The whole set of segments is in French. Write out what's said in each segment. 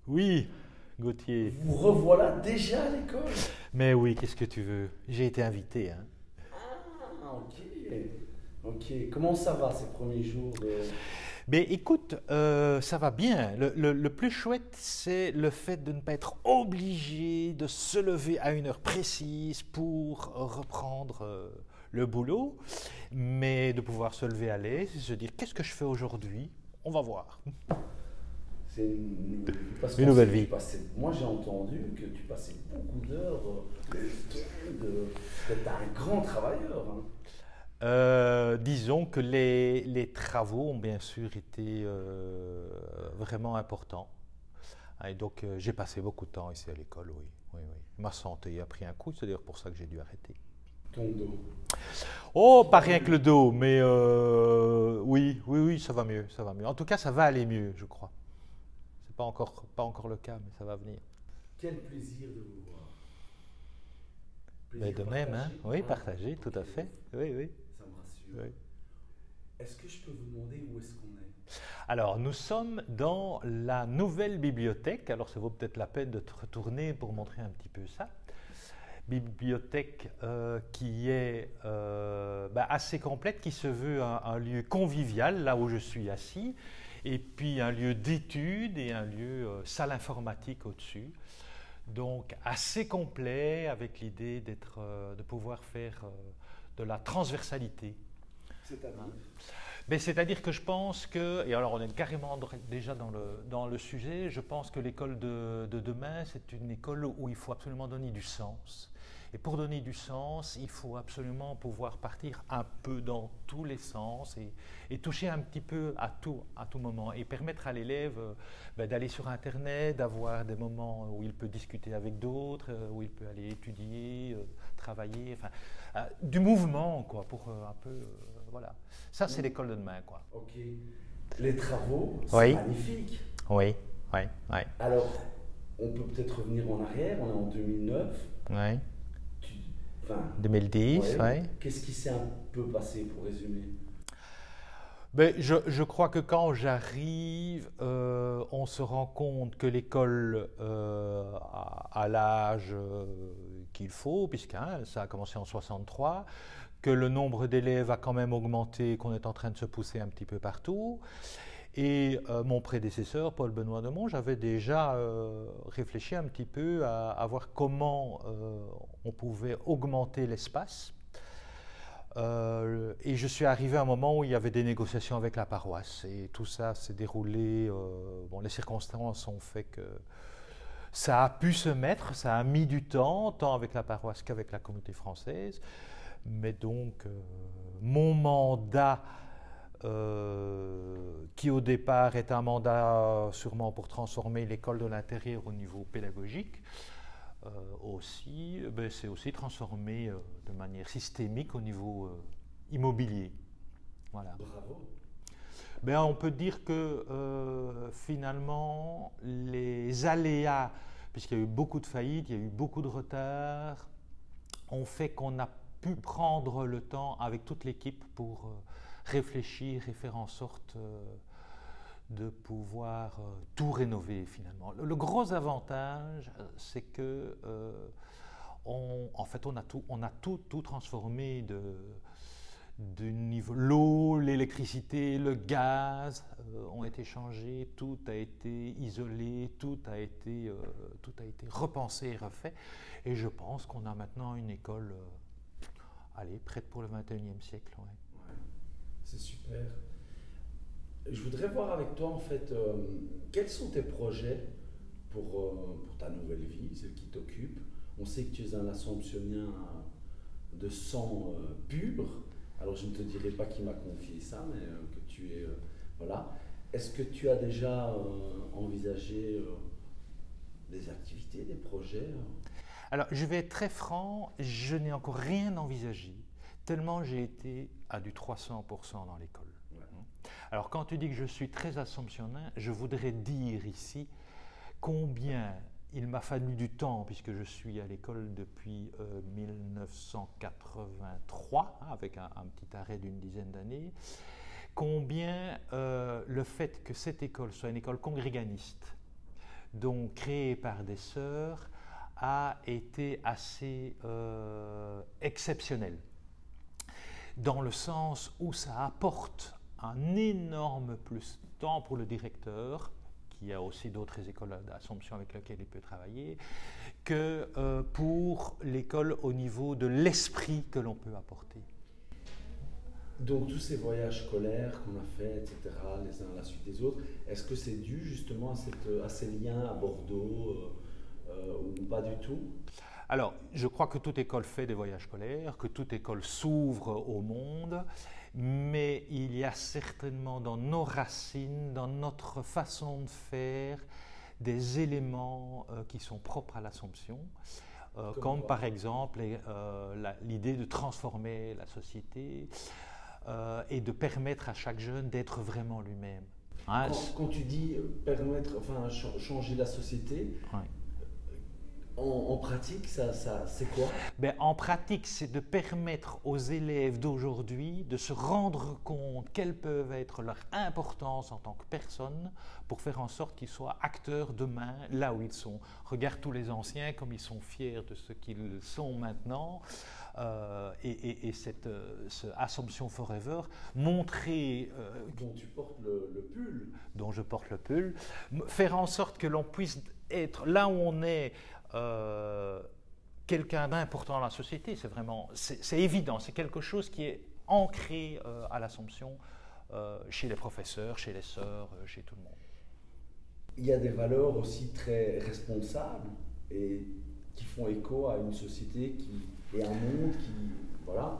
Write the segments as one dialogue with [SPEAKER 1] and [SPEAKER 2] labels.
[SPEAKER 1] Oui, Gauthier.
[SPEAKER 2] Vous revoilà déjà à l'école.
[SPEAKER 1] Mais oui, qu'est-ce que tu veux? J'ai été invité, hein.
[SPEAKER 2] Ah, ok. Ok. Comment ça va ces premiers jours de...
[SPEAKER 1] Mais écoute, ça va bien. Le plus chouette, c'est le fait de ne pas être obligé de se lever à une heure précise pour reprendre le boulot, mais de pouvoir se lever à l'aise et se dire qu'est-ce que je fais aujourd'hui? On va voir.
[SPEAKER 2] C'est une nouvelle vie. Parce
[SPEAKER 1] Une
[SPEAKER 2] qu'on
[SPEAKER 1] nouvelle
[SPEAKER 2] sait que
[SPEAKER 1] vie.
[SPEAKER 2] tu passais... Moi j'ai entendu que tu passais beaucoup d'heures le week-end. Que tu un grand travailleur. Hein.
[SPEAKER 1] Disons que les travaux ont bien sûr été vraiment importants. Et donc j'ai passé beaucoup de temps ici à l'école, oui, oui, oui. Ma santé a pris un coup, c'est d'ailleurs pour ça que j'ai dû arrêter.
[SPEAKER 2] Ton dos.
[SPEAKER 1] Oh, pas rien que le dos, mais oui, oui, oui, ça va mieux, ça va mieux. En tout cas, ça va aller mieux, je crois. C'est pas encore le cas, mais ça va venir.
[SPEAKER 2] Quel plaisir de vous voir.
[SPEAKER 1] Mais
[SPEAKER 2] Plaisir
[SPEAKER 1] de même, hein?
[SPEAKER 2] partagé.
[SPEAKER 1] Oui,
[SPEAKER 2] Ah,
[SPEAKER 1] partagé, tout à
[SPEAKER 2] ok.
[SPEAKER 1] fait. Oui, oui,
[SPEAKER 2] Ça me rassure.
[SPEAKER 1] oui.
[SPEAKER 2] Est-ce que je peux vous demander où est-ce qu'on est?
[SPEAKER 1] Alors, nous sommes dans la nouvelle bibliothèque. Alors, ça vaut peut-être la peine de te retourner pour montrer un petit peu ça. Bibliothèque qui est assez complète, qui se veut un lieu convivial, là où je suis assis, et puis un lieu d'études et un lieu salle informatique au-dessus. Donc, assez complet, avec l'idée de pouvoir faire de la transversalité.
[SPEAKER 2] C'est-à-dire
[SPEAKER 1] Ben, c'est-à-dire que je pense que, et alors on est carrément déjà dans le sujet, je pense que l'école de demain, c'est une école où il faut absolument donner du sens. Et pour donner du sens, il faut absolument pouvoir partir un peu dans tous les sens et toucher un petit peu à tout moment et permettre à l'élève d'aller sur Internet, d'avoir des moments où il peut discuter avec d'autres, où il peut aller étudier, travailler, enfin, du mouvement, quoi, pour un peu, voilà. Ça, c'est l'école de demain, quoi.
[SPEAKER 2] Ok. Les travaux, c'est
[SPEAKER 1] Oui.
[SPEAKER 2] magnifique.
[SPEAKER 1] Oui, oui, oui.
[SPEAKER 2] Alors, on peut peut-être revenir en arrière, on est en 2009.
[SPEAKER 1] Oui.
[SPEAKER 2] Tu- Enfin,
[SPEAKER 1] 2010,
[SPEAKER 2] ouais.
[SPEAKER 1] oui.
[SPEAKER 2] Qu'est-ce qui s'est un peu passé pour résumer?
[SPEAKER 1] Ben, je crois que quand j'arrive, on se rend compte que l'école a l'âge qu'il faut, puisque ça a commencé en 63, que le nombre d'élèves a quand même augmenté, qu'on est en train de se pousser un petit peu partout. Et mon prédécesseur, Paul Benoît de Monge, avait déjà réfléchi un petit peu à voir comment on pouvait augmenter l'espace. Et je suis arrivé à un moment où il y avait des négociations avec la paroisse. Et tout ça s'est déroulé. Bon, les circonstances ont fait que ça a pu se mettre, ça a mis du temps, tant avec la paroisse qu'avec la communauté française. Mais donc, mon mandat, qui au départ est un mandat sûrement pour transformer l'école de l'intérieur au niveau pédagogique, aussi, c'est aussi transformé de manière systémique au niveau immobilier. Voilà.
[SPEAKER 2] Bravo.
[SPEAKER 1] On peut dire que finalement, les aléas, puisqu'il y a eu beaucoup de faillites, il y a eu beaucoup de retards, ont fait qu'on a pu prendre le temps avec toute l'équipe pour réfléchir et faire en sorte de pouvoir tout rénover finalement. Le gros avantage, c'est que en fait, on a tout transformé du niveau. L'eau, l'électricité, le gaz ont été changés, tout a été isolé, tout a été repensé et refait. Et je pense qu'on a maintenant une école, prête pour le 21e siècle. Ouais.
[SPEAKER 2] Ouais, c'est super. Je voudrais voir avec toi, en fait, quels sont tes projets pour ta nouvelle vie, celle qui t'occupe. On sait que tu es un Assomptionnien de sang pur. Alors, je ne te dirai pas qui m'a confié ça, mais que tu es... voilà. Est-ce que tu as déjà envisagé des activités, des projets
[SPEAKER 1] Alors, je vais être très franc, je n'ai encore rien envisagé, tellement j'ai été à du 300% dans l'école.
[SPEAKER 2] Ouais.
[SPEAKER 1] Alors, quand tu dis que je suis très assomptionnien, je voudrais dire ici combien il m'a fallu du temps, puisque je suis à l'école depuis 1983, avec un petit arrêt d'une dizaine d'années, combien le fait que cette école soit une école congréganiste, donc créé par des sœurs, a été assez exceptionnel, dans le sens où ça apporte un énorme plus, tant pour le directeur, qui a aussi d'autres écoles d'Assomption avec lesquelles il peut travailler, que pour l'école au niveau de l'esprit que l'on peut apporter.
[SPEAKER 2] Donc tous ces voyages scolaires qu'on a faits, etc., les uns à la suite des autres, est-ce que c'est dû justement à ces liens à Bordeaux ou pas du tout?
[SPEAKER 1] Alors, je crois que toute école fait des voyages scolaires, que toute école s'ouvre au monde, mais il y a certainement dans nos racines, dans notre façon de faire, des éléments qui sont propres à l'Assomption, comme par exemple l'idée de transformer la société et de permettre à chaque jeune d'être vraiment lui-même. Hein,
[SPEAKER 2] quand tu dis permettre, enfin changer la société,
[SPEAKER 1] ouais.
[SPEAKER 2] En pratique, ça c'est quoi?
[SPEAKER 1] Ben, en pratique, c'est de permettre aux élèves d'aujourd'hui de se rendre compte quelle peut être leur importance en tant que personne pour faire en sorte qu'ils soient acteurs demain là où ils sont. Regarde tous les anciens comme ils sont fiers de ce qu'ils sont maintenant. Cette Assomption Forever, montrer
[SPEAKER 2] dont tu portes le pull,
[SPEAKER 1] dont je porte le pull, faire en sorte que l'on puisse être là où on est quelqu'un d'important dans la société, c'est évident, c'est quelque chose qui est ancré à l'Assomption, chez les professeurs, chez les sœurs, chez tout le monde.
[SPEAKER 2] Il y a des valeurs aussi très responsables et qui font écho à une société et un monde qui, voilà.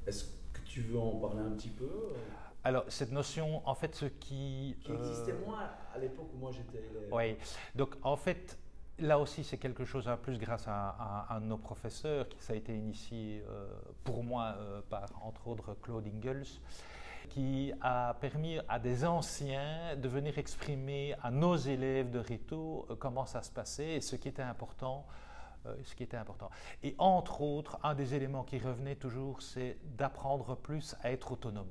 [SPEAKER 2] Est-ce que tu veux en parler un petit peu?
[SPEAKER 1] Alors, cette notion, en fait, ce qui
[SPEAKER 2] existait moins à l'époque où moi j'étais élève.
[SPEAKER 1] Oui, donc en fait, là aussi, c'est quelque chose en plus grâce à un de nos professeurs, qui ça a été initié pour moi par, entre autres, Claude Ingels, qui a permis à des anciens de venir exprimer à nos élèves de Rétaux comment ça se passait et ce qui était important. Et entre autres, un des éléments qui revenait toujours, c'est d'apprendre plus à être autonome.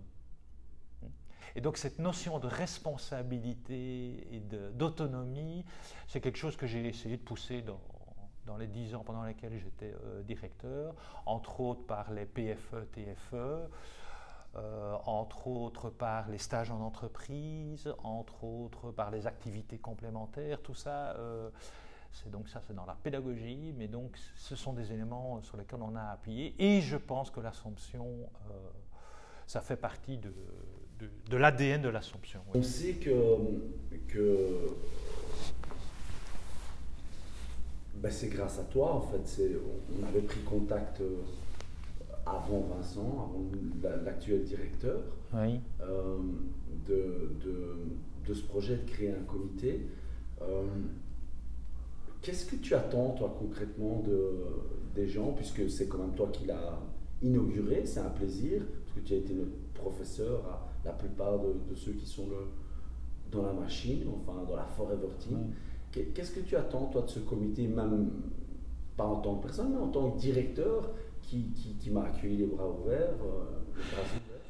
[SPEAKER 1] Et donc cette notion de responsabilité et d'autonomie, c'est quelque chose que j'ai essayé de pousser dans les 10 ans pendant lesquels j'étais directeur, entre autres par les PFE, TFE, entre autres par les stages en entreprise, entre autres par les activités complémentaires, tout ça. C'est dans la pédagogie, mais donc ce sont des éléments sur lesquels on a appuyé. Et je pense que l'Assomption, ça fait partie de l'ADN de l'Assomption. Oui.
[SPEAKER 2] On sait que ben c'est grâce à toi, en fait. On avait pris contact avant Vincent, avant l'actuel directeur,
[SPEAKER 1] oui.
[SPEAKER 2] De ce projet de créer un comité. Qu'est-ce que tu attends, toi, concrètement, des gens, puisque c'est quand même toi qui l'as inauguré, c'est un plaisir, parce que tu as été notre professeur à la plupart de ceux qui sont dans la machine, enfin dans la Forever Team. Qu'est-ce que tu attends, toi, de ce comité, même pas en tant que personne, mais en tant que directeur qui m'a accueilli les bras ouverts,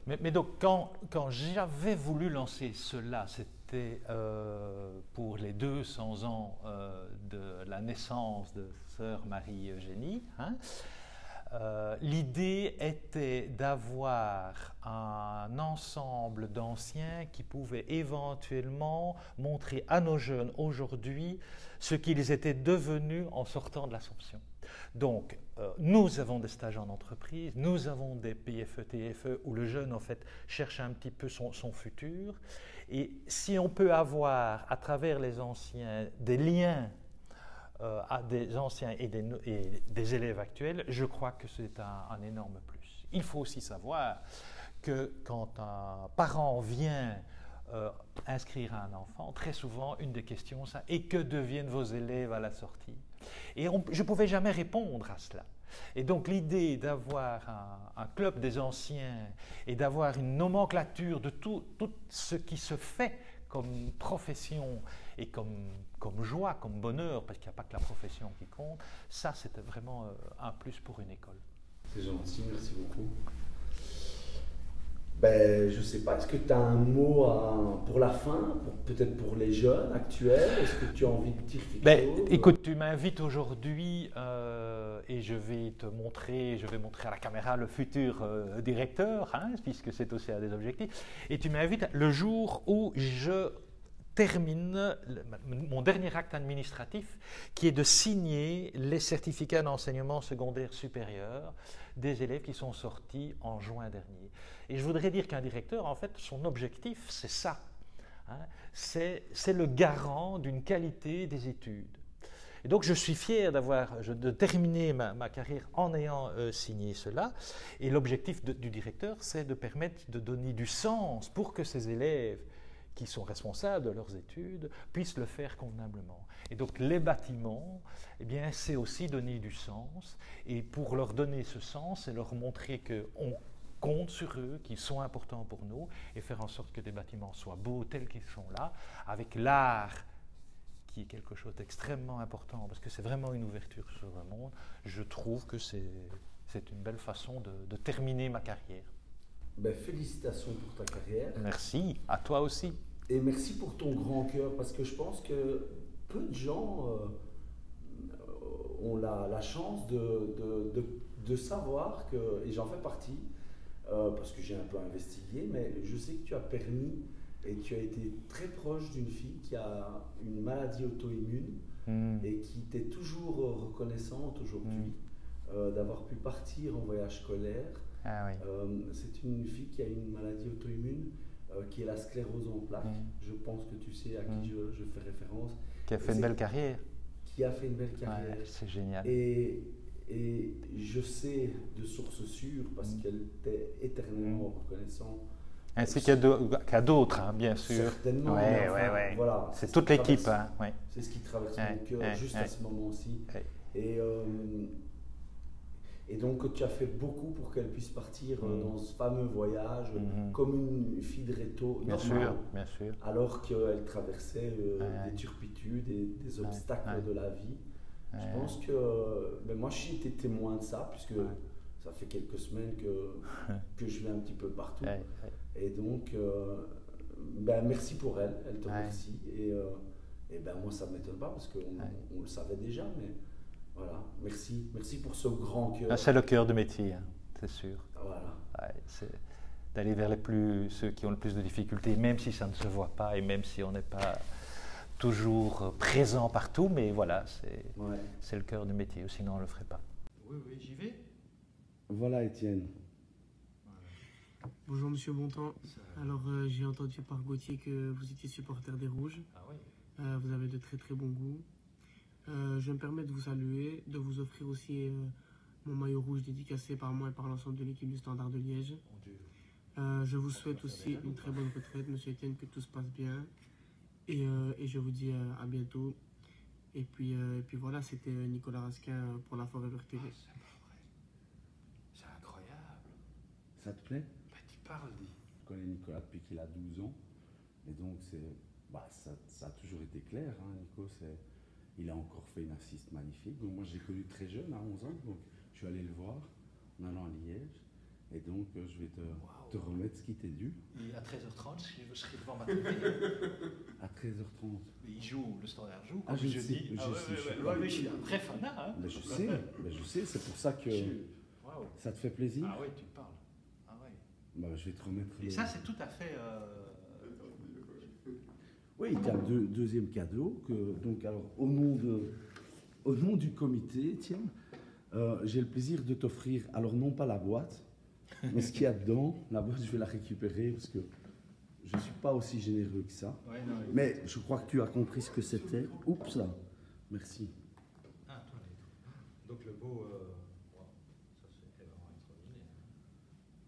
[SPEAKER 1] Mais donc, quand j'avais voulu lancer cela, c'était pour les 200 ans de la naissance de sœur Marie-Eugénie. Hein. L'idée était d'avoir un ensemble d'anciens qui pouvaient éventuellement montrer à nos jeunes aujourd'hui ce qu'ils étaient devenus en sortant de l'Assomption. Donc, nous avons des stages en entreprise, nous avons des PFE, TFE où le jeune, en fait, cherche un petit peu son futur. Et si on peut avoir, à travers les anciens, des liens à des anciens et des élèves actuels, je crois que c'est un énorme plus. Il faut aussi savoir que quand un parent vient inscrire un enfant, très souvent, une des questions, c'est « Et que deviennent vos élèves à la sortie ?» Et je ne pouvais jamais répondre à cela. Et donc l'idée d'avoir un club des anciens et d'avoir une nomenclature de tout ce qui se fait comme profession et comme joie, comme bonheur, parce qu'il n'y a pas que la profession qui compte, ça c'était vraiment un plus pour une école.
[SPEAKER 2] C'est gentil, merci beaucoup. Ben, je sais pas, est-ce que tu as un mot pour la fin, peut-être pour les jeunes actuels? Est-ce que tu as envie de dire quelque chose?
[SPEAKER 1] Écoute, tu m'invites aujourd'hui et je vais montrer à la caméra le futur directeur, hein, puisque c'est aussi un des objectifs. Et tu m'invites le jour où je termine mon dernier acte administratif, qui est de signer les certificats d'enseignement secondaire supérieur des élèves qui sont sortis en juin dernier. Et je voudrais dire qu'un directeur, en fait, son objectif, c'est ça. Hein, c'est le garant d'une qualité des études. Et donc je suis fier de terminer ma carrière en ayant signé cela. Et l'objectif du directeur, c'est de permettre de donner du sens pour que ces élèves qui sont responsables de leurs études puissent le faire convenablement. Et donc les bâtiments, eh bien, c'est aussi donner du sens. Et pour leur donner ce sens, c'est leur montrer qu'on compte sur eux, qu'ils sont importants pour nous, et faire en sorte que des bâtiments soient beaux tels qu'ils sont là, avec l'art qui est quelque chose d'extrêmement important, parce que c'est vraiment une ouverture sur le monde. Je trouve que c'est une belle façon de terminer ma carrière.
[SPEAKER 2] Ben, félicitations pour ta carrière.
[SPEAKER 1] Merci, à toi aussi.
[SPEAKER 2] Et merci pour ton grand cœur, parce que je pense que peu de gens ont la chance de savoir que, et j'en fais partie, parce que j'ai un peu investigué, mais je sais que tu as permis et tu as été très proche d'une fille qui a une maladie auto-immune et qui t'est toujours reconnaissante aujourd'hui d'avoir pu partir en voyage scolaire.
[SPEAKER 1] Ah oui.
[SPEAKER 2] C'est une fille qui a une maladie auto-immune qui est la sclérose en plaques. Je pense que tu sais à qui je fais référence.
[SPEAKER 1] Qui a fait une belle carrière.
[SPEAKER 2] Qui a fait une belle carrière.
[SPEAKER 1] Ouais, c'est génial.
[SPEAKER 2] Et je sais de sources sûres, parce qu'elle était éternellement reconnaissante.
[SPEAKER 1] Ainsi qu'à d'autres, hein, bien sûr.
[SPEAKER 2] Certainement.
[SPEAKER 1] Ouais,
[SPEAKER 2] enfin,
[SPEAKER 1] ouais.
[SPEAKER 2] Voilà,
[SPEAKER 1] c'est toute l'équipe. Hein, ouais.
[SPEAKER 2] C'est ce qui traverse mon cœur juste à ce moment-ci. Ouais. Et donc tu as fait beaucoup pour qu'elle puisse partir dans ce fameux voyage comme une fille de réto normale,
[SPEAKER 1] bien sûr.
[SPEAKER 2] Alors qu'elle traversait des turpitudes et des obstacles de la vie. Je pense que moi j'ai été témoin de ça, puisque ça fait quelques semaines que je vais un petit peu partout. Et donc merci pour elle te remercie. Et moi ça ne m'étonne pas, parce qu'on le savait déjà, mais voilà, merci pour ce grand cœur.
[SPEAKER 1] C'est le cœur de métier, hein, c'est sûr.
[SPEAKER 2] Voilà.
[SPEAKER 1] C'est d'aller vers ceux qui ont le plus de difficultés, même si ça ne se voit pas et même si on n'est pas toujours présent partout, mais voilà, c'est le cœur du métier, sinon on ne le ferait pas.
[SPEAKER 3] Oui, j'y vais.
[SPEAKER 2] Voilà, Étienne.
[SPEAKER 4] Bonjour Monsieur Bontemps. Alors j'ai entendu par Gauthier que vous étiez supporter des Rouges.
[SPEAKER 3] Ah oui.
[SPEAKER 4] Vous avez de très très bons goûts. Je me permets de vous saluer, de vous offrir aussi mon maillot rouge dédicacé par moi et par l'ensemble de l'équipe du Standard de Liège.
[SPEAKER 3] Mon Dieu.
[SPEAKER 4] Je vous souhaite aussi une très bonne retraite, Monsieur Etienne, que tout se passe bien. Et je vous dis à bientôt. Et puis voilà, c'était Nicolas Raskin pour la Forever TV.
[SPEAKER 3] C'est pas vrai. C'est incroyable.
[SPEAKER 2] Ça te plaît?
[SPEAKER 3] Tu parles, dis.
[SPEAKER 2] Je connais Nicolas depuis qu'il a 12 ans. Et donc ça a toujours été clair, hein, Nico. Il a encore fait une assiste magnifique. Donc moi, j'ai connu très jeune, à 11 ans. Donc je suis allé le voir en allant à Liège. Et donc, je vais te remettre ce qui t'est dû.
[SPEAKER 3] Et à 13h30, je serai devant ma télé.
[SPEAKER 2] À 13h30.
[SPEAKER 3] Il joue, le Standard joue.
[SPEAKER 2] Ah, je sais.
[SPEAKER 3] Je suis un vrai fanat. Hein.
[SPEAKER 2] Mais je sais, c'est pour ça que ça te fait plaisir.
[SPEAKER 3] Ah oui, tu parles. Ah oui.
[SPEAKER 2] Je vais te remettre.
[SPEAKER 3] Et ça, c'est tout à fait.
[SPEAKER 2] Oui, il y a un deuxième cadeau. Donc, alors, au nom du comité, Étienne, j'ai le plaisir de t'offrir, alors non pas la boîte, mais ce qu'il y a dedans. La boîte, je vais la récupérer parce que je ne suis pas aussi généreux que ça.
[SPEAKER 3] Ouais, non,
[SPEAKER 2] mais je crois que tu as compris ce que c'était. Oups là. Merci.
[SPEAKER 3] Ah, donc le beau. Ça, c'est vraiment extraordinaire.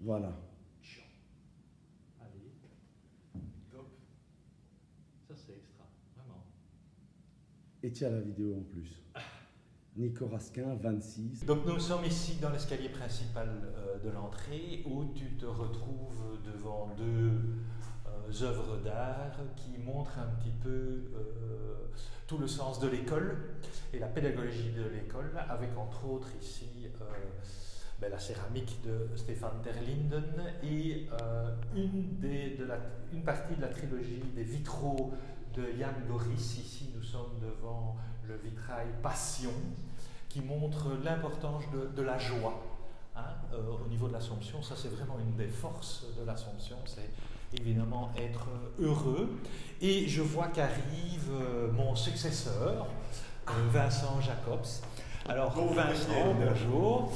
[SPEAKER 2] Voilà.
[SPEAKER 3] Allez. Top. Ça, c'est extra. Vraiment.
[SPEAKER 2] Et tu as la vidéo en plus. Nico Raskin, 26.
[SPEAKER 1] Donc nous sommes ici dans l'escalier principal de l'entrée, où tu te retrouves devant deux œuvres d'art qui montrent un petit peu tout le sens de l'école et la pédagogie de l'école, avec entre autres ici la céramique de Stefan ter Linden et une partie de la trilogie des vitraux de Jan Goris. Ici, nous sommes devant le vitrail Passion, qui montre l'importance de la joie au niveau de l'Assomption. Ça, c'est vraiment une des forces de l'Assomption, c'est évidemment être heureux. Et je vois qu'arrive mon successeur, Vincent Jacobs. Alors, Vincent, bonjour.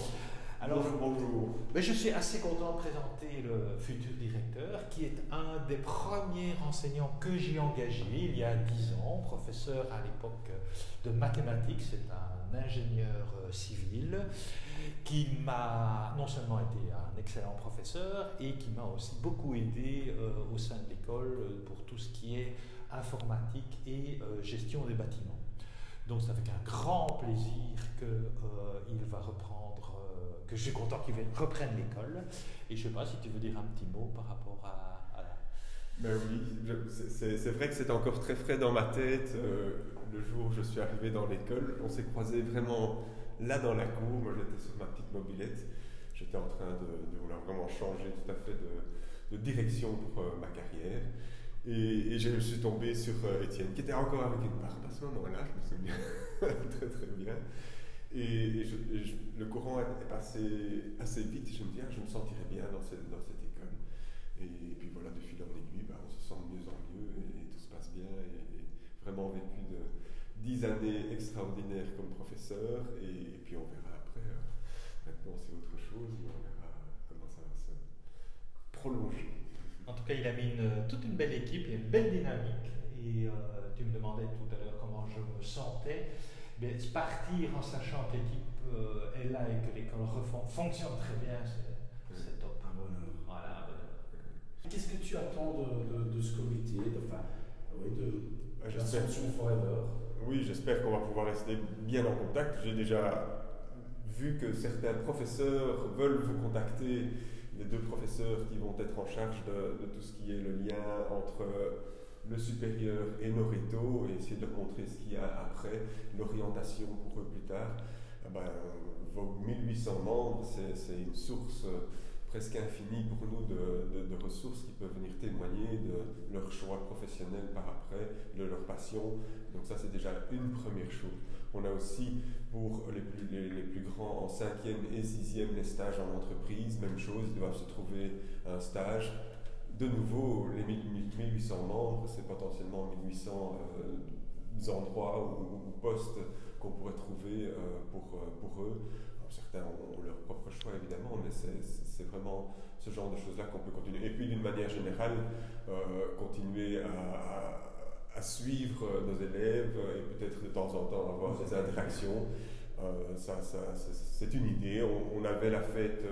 [SPEAKER 1] Alors,
[SPEAKER 5] bonjour.
[SPEAKER 1] Je suis assez content de présenter le futur directeur, qui est un des premiers enseignants que j'ai engagé il y a 10 ans, professeur à l'époque de mathématiques. C'est un ingénieur civil qui m'a non seulement été un excellent professeur et qui m'a aussi beaucoup aidé au sein de l'école pour tout ce qui est informatique et gestion des bâtiments. Donc c'est avec un grand plaisir qu'il va reprendre, que je suis content qu'il reprenne l'école. Et je ne sais pas si tu veux dire un petit mot par rapport à la...
[SPEAKER 5] Ben oui, c'est vrai que c'est encore très frais dans ma tête. Le jour où je suis arrivé dans l'école, on s'est croisés vraiment là dans la cour. Moi j'étais sur ma petite mobilette. J'étais en train de vouloir vraiment changer tout à fait de direction pour ma carrière. Et je suis tombé sur Étienne, qui était encore avec une barbe à ce moment-là, je me souviens très très bien. Et le courant est passé assez vite, et je me dis, je me sentirais bien dans cette école. Et puis voilà, de fil en aiguille, on se sent de mieux en mieux, et tout se passe bien. Et vraiment vécu de 10 années extraordinaires comme professeur, et puis on verra après. Maintenant c'est autre chose, mais on verra comment ça va se prolonger.
[SPEAKER 1] En tout cas, il a mis toute une belle équipe, il y a une belle dynamique. Et tu me demandais tout à l'heure comment je me sentais. Mais partir en sachant que l'équipe est là et que l'école fonctionne très bien, c'est top.
[SPEAKER 2] Un bonheur.
[SPEAKER 1] Voilà, un bonheur.
[SPEAKER 2] Qu'est-ce que tu attends de ce comité, de l'Assomption Forever?
[SPEAKER 5] Oui, j'espère qu'on va pouvoir rester bien en contact. J'ai déjà vu que certains professeurs veulent vous contacter. Les 2 professeurs qui vont être en charge de tout ce qui est le lien entre le supérieur et nos réseaux, et essayer de leur montrer ce qu'il y a après, l'orientation pour eux plus tard. Vos 1800 membres, c'est une source presque infinie pour nous de ressources qui peuvent venir témoigner de leur choix professionnel par après, de leur passion. Donc ça, c'est déjà une première chose. On a aussi, pour les plus grands, en 5e et 6e, les stages en entreprise. Même chose, ils doivent se trouver un stage. De nouveau, les 1800 membres, c'est potentiellement 1800 endroits ou postes qu'on pourrait trouver pour eux. Alors, certains ont leur propre choix, évidemment, mais c'est vraiment ce genre de choses-là qu'on peut continuer. Et puis, d'une manière générale, continuer à suivre nos élèves et peut-être de temps en temps avoir des interactions. C'est une idée. On avait la fête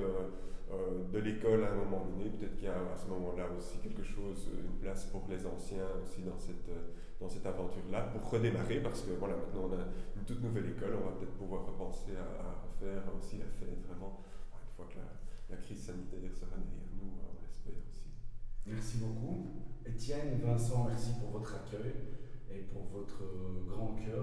[SPEAKER 5] de l'école à un moment donné. Peut-être qu'il y a à ce moment-là aussi quelque chose, une place pour les anciens aussi dans cette aventure-là, pour redémarrer, parce que voilà, maintenant on a une toute nouvelle école. On va peut-être pouvoir repenser à refaire aussi la fête, vraiment, une fois que la crise sanitaire sera derrière nous, on l'espère aussi.
[SPEAKER 2] Merci beaucoup. Étienne, Vincent, merci pour votre accueil et pour votre grand cœur.